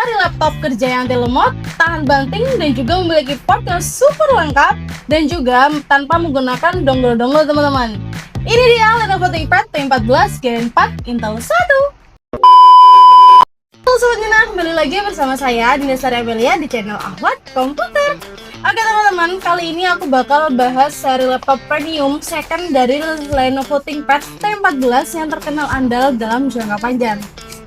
Cari laptop kerja yang anti lemot, tahan banting, dan juga memiliki port yang super lengkap, dan juga tanpa menggunakan dongle-dongle teman-teman. Ini dia Lenovo ThinkPad T14 Gen 4 Intel 1. Halo Sobat Nina, kembali lagi bersama saya Dinda Sari Amelia di channel Ahmad Komputer. Oke teman-teman, kali ini aku bakal bahas seri laptop premium second dari Lenovo ThinkPad T14 yang terkenal andal dalam jangka panjang.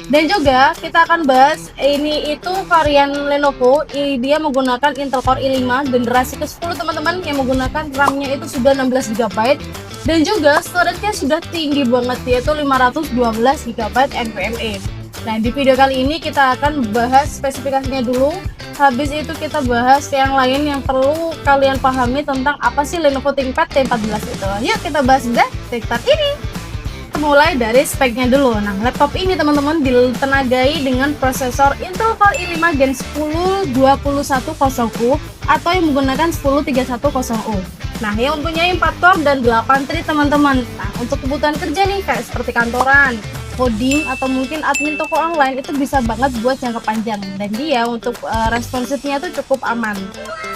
Dan juga kita akan bahas ini itu varian Lenovo, dia menggunakan Intel Core i5 generasi ke-10 teman-teman, yang menggunakan RAM-nya itu sudah 16GB dan juga storage-nya sudah tinggi banget, yaitu 512GB NVMe. Nah, di video kali ini kita akan bahas spesifikasinya dulu. Habis itu kita bahas yang lain yang perlu kalian pahami tentang apa sih Lenovo ThinkPad T14 itu. Yuk kita bahas deh ThinkPad ini. Mulai dari speknya dulu. Nah, laptop ini teman-teman ditenagai dengan prosesor Intel Core i5 Gen 10 2100U atau yang menggunakan 103100U. Nah, yang mempunyai 4 core dan 8 thread teman-teman. Nah, untuk kebutuhan kerja nih kayak seperti kantoran, coding, atau mungkin admin toko online itu bisa banget buat jangka panjang, dan dia untuk responsifnya itu cukup aman.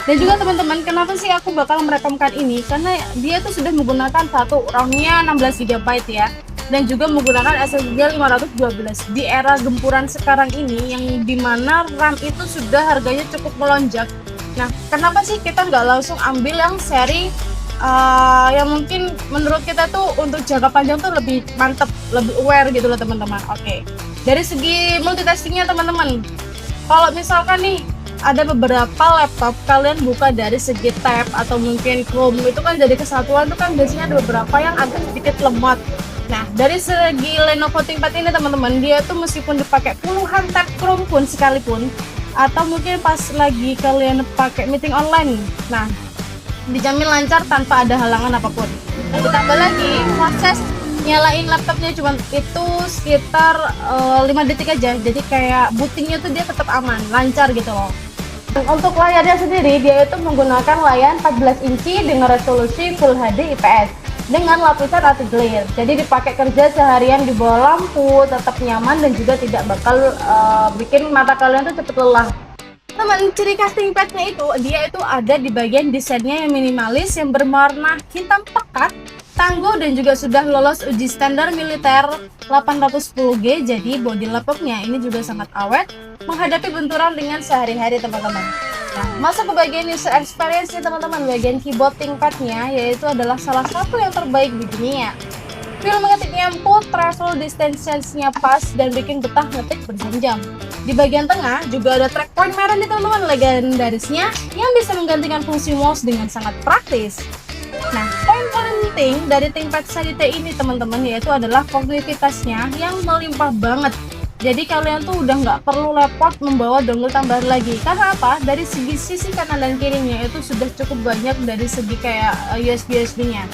Dan juga teman-teman, kenapa sih aku bakal merekomkan ini? Karena dia tuh sudah menggunakan satu RAM-nya 16GB ya, dan juga menggunakan SSD 512. Di era gempuran sekarang ini yang dimana RAM itu sudah harganya cukup melonjak. Nah, kenapa sih kita nggak langsung ambil yang seri yang mungkin menurut kita tuh untuk jangka panjang tuh lebih mantep, lebih aware gitu loh teman-teman. Oke. Dari segi multitaskingnya teman-teman, kalau misalkan nih ada beberapa laptop kalian buka dari segi tab atau mungkin Chrome, itu kan jadi kesatuan tuh kan biasanya ada beberapa yang agak sedikit lemot. Nah, dari segi Lenovo ThinkPad ini teman-teman, dia tuh meskipun dipakai puluhan tab Chrome pun sekalipun, atau mungkin pas lagi kalian pakai meeting online, nah dijamin lancar tanpa ada halangan apapun. Nah, ditambah lagi proses nyalain laptopnya cuma itu sekitar 5 detik aja, jadi kayak bootingnya tuh dia tetap aman, lancar gitu loh. Untuk layarnya sendiri, dia itu menggunakan layar 14 inci dengan resolusi Full HD IPS dengan lapisan anti glare, jadi dipakai kerja seharian di bawah lampu tetap nyaman dan juga tidak bakal bikin mata kalian tuh cepet lelah. Teman, ciri khas ThinkPad-nya itu, dia itu ada di bagian desainnya yang minimalis, yang berwarna hitam pekat, tangguh, dan juga sudah lolos uji standar militer 810G. Jadi bodi laptopnya ini juga sangat awet menghadapi benturan dengan sehari-hari teman-teman. Nah, masuk ke bagian user experience nih teman-teman, bagian keyboard ThinkPad-nya yaitu adalah salah satu yang terbaik di dunia. Feel mengetiknya empuk, travel distance-nya pas, dan bikin betah ngetik berjam-jam. Di bagian tengah juga ada trackpoint merah nih teman-teman, legendarisnya yang bisa menggantikan fungsi mouse dengan sangat praktis. Nah, poin paling penting dari ThinkPad seri T ini teman-teman yaitu adalah konektivitasnya yang melimpah banget. Jadi kalian tuh udah nggak perlu repot membawa dongle tambahan lagi. Karena apa? Dari sisi kanan dan kirinya itu sudah cukup banyak dari segi kayak USB-nya.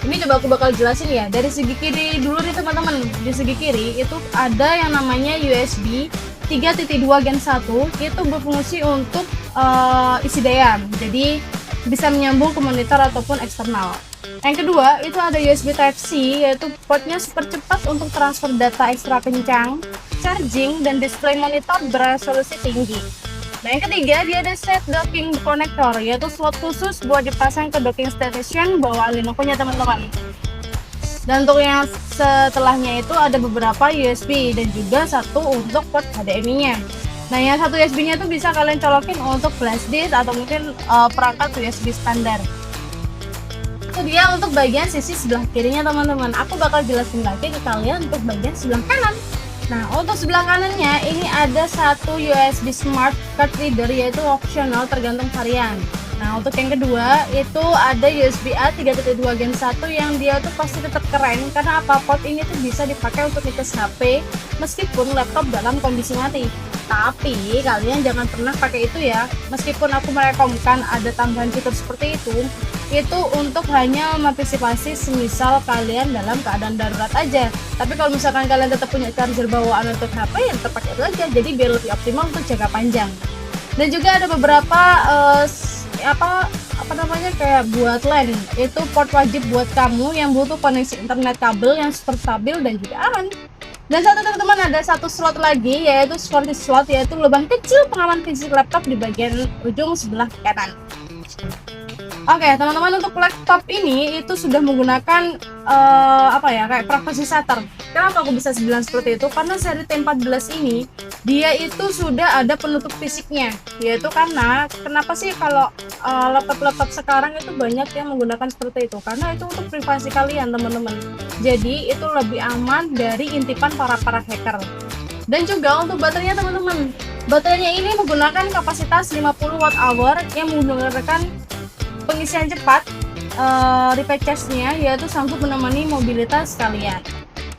Ini coba aku bakal jelasin ya. Dari segi kiri dulu nih teman-teman. Di segi kiri itu ada yang namanya USB 3.2 Gen 1, itu berfungsi untuk isi daya. Jadi bisa menyambung ke monitor ataupun eksternal. Yang kedua itu ada USB Type-C, yaitu portnya super cepat untuk transfer data ekstra kencang, charging, dan display monitor beresolusi tinggi. Nah, yang ketiga dia ada set docking connector, yaitu slot khusus buat dipasang ke docking station bawaan Lenovo-nya teman-teman. Dan untuk yang setelahnya itu ada beberapa USB dan juga satu untuk port HDMI-nya. Nah, yang satu USB-nya itu bisa kalian colokin untuk flash disk atau mungkin perangkat USB standar. Itu dia untuk bagian sisi sebelah kirinya teman-teman. Aku bakal jelasin lagi ke kalian untuk bagian sebelah kanan. Nah, untuk sebelah kanannya ini ada satu USB Smart Card Reader, yaitu opsional tergantung varian. Nah, untuk yang kedua itu ada USB A 3.2 Gen 1 yang dia tuh pasti tetap keren karena apa? Port ini tuh bisa dipakai untuk ngecas HP meskipun laptop dalam kondisi mati. Tapi kalian jangan pernah pakai itu ya. Meskipun aku merekomendasikan ada tambahan fitur seperti itu untuk hanya mengantisipasi semisal kalian dalam keadaan darurat aja. Tapi kalau misalkan kalian tetap punya charger bawaan untuk HP, yang tetap pakai itu aja. Jadi biar lebih optimal untuk jangka panjang. Dan juga ada beberapa apa namanya kayak buat LAN, itu port wajib buat kamu yang butuh koneksi internet kabel yang super stabil dan juga aman. Dan teman-teman ada satu slot lagi, yaitu security slot, yaitu lubang kecil pengaman fisik laptop di bagian ujung sebelah kanan. Oke, teman-teman, untuk laptop ini itu sudah menggunakan kayak privacy shutter. Kenapa aku bisa bilang seperti itu? Karena seri T14 ini dia itu sudah ada penutup fisiknya, yaitu karena kenapa sih kalau laptop-laptop sekarang itu banyak yang menggunakan seperti itu? Karena itu untuk privasi kalian, teman-teman. Jadi itu lebih aman dari intipan para hacker. Dan juga untuk baterainya, teman-teman, baterainya ini menggunakan kapasitas 50 Wh yang menggunakan pengisian cepat, repair charge-nya yaitu sanggup menemani mobilitas kalian.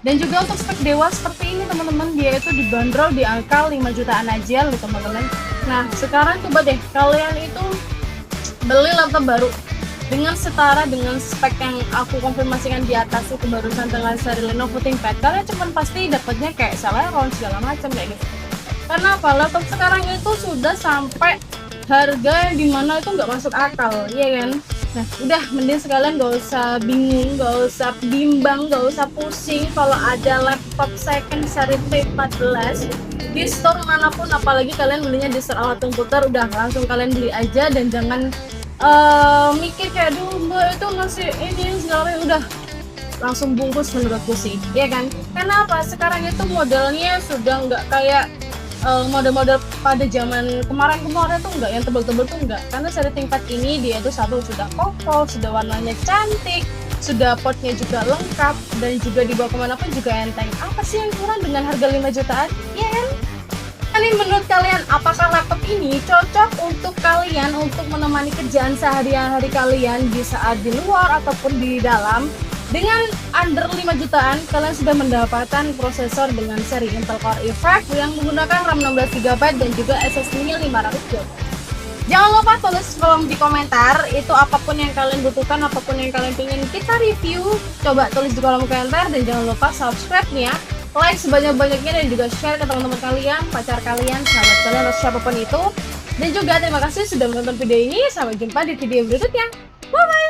Dan juga untuk spek dewa seperti ini, teman-teman, dia itu dibanderol di angka 5 jutaan aja loh, teman-teman. Nah, sekarang coba deh kalian itu beli laptop baru dengan setara dengan spek yang aku konfirmasikan di atas itu barusan dengan seri Lenovo ThinkPad, kalian cuman pasti dapatnya kayak Celeron segala macam kayak gitu. Karena apa? Laptop sekarang itu sudah sampai harga yang dimana itu nggak masuk akal, ya kan? Nah, udah mending sekalian gak usah bingung, gak usah bimbang, gak usah pusing kalau ada laptop second seri T14 di store manapun, apalagi kalian belinya di store alat komputer, udah langsung kalian beli aja dan jangan mikir kayak aduh mbak itu ngasih ini segala, udah langsung bungkus menurutku sih, ya kan? Karena apa? Sekarang itu modelnya sudah nggak kayak model-model pada zaman kemarin tuh enggak, yang tebel-tebel tuh enggak. Karena seri ThinkPad ini dia itu satu sudah kokoh, sudah warnanya cantik, sudah portnya juga lengkap, dan juga dibawa kemana pun juga enteng. Apa sih yang kurang dengan harga 5 jutaan? Ya kan? Ini menurut kalian apakah laptop ini cocok untuk kalian untuk menemani kerjaan sehari-hari kalian di saat di luar ataupun di dalam? Dengan under 5 jutaan, kalian sudah mendapatkan prosesor dengan seri Intel Core i5 yang menggunakan RAM 16GB dan juga SSD-nya 500GB. Jangan lupa tulis kolom di komentar itu apapun yang kalian butuhkan, apapun yang kalian ingin kita review, coba tulis di kolom komentar, dan jangan lupa subscribe-nya, like sebanyak-banyaknya, dan juga share ke teman-teman kalian, pacar kalian, sahabat kalian, atau siapapun itu. Dan juga terima kasih sudah menonton video ini, sampai jumpa di video berikutnya. Bye bye.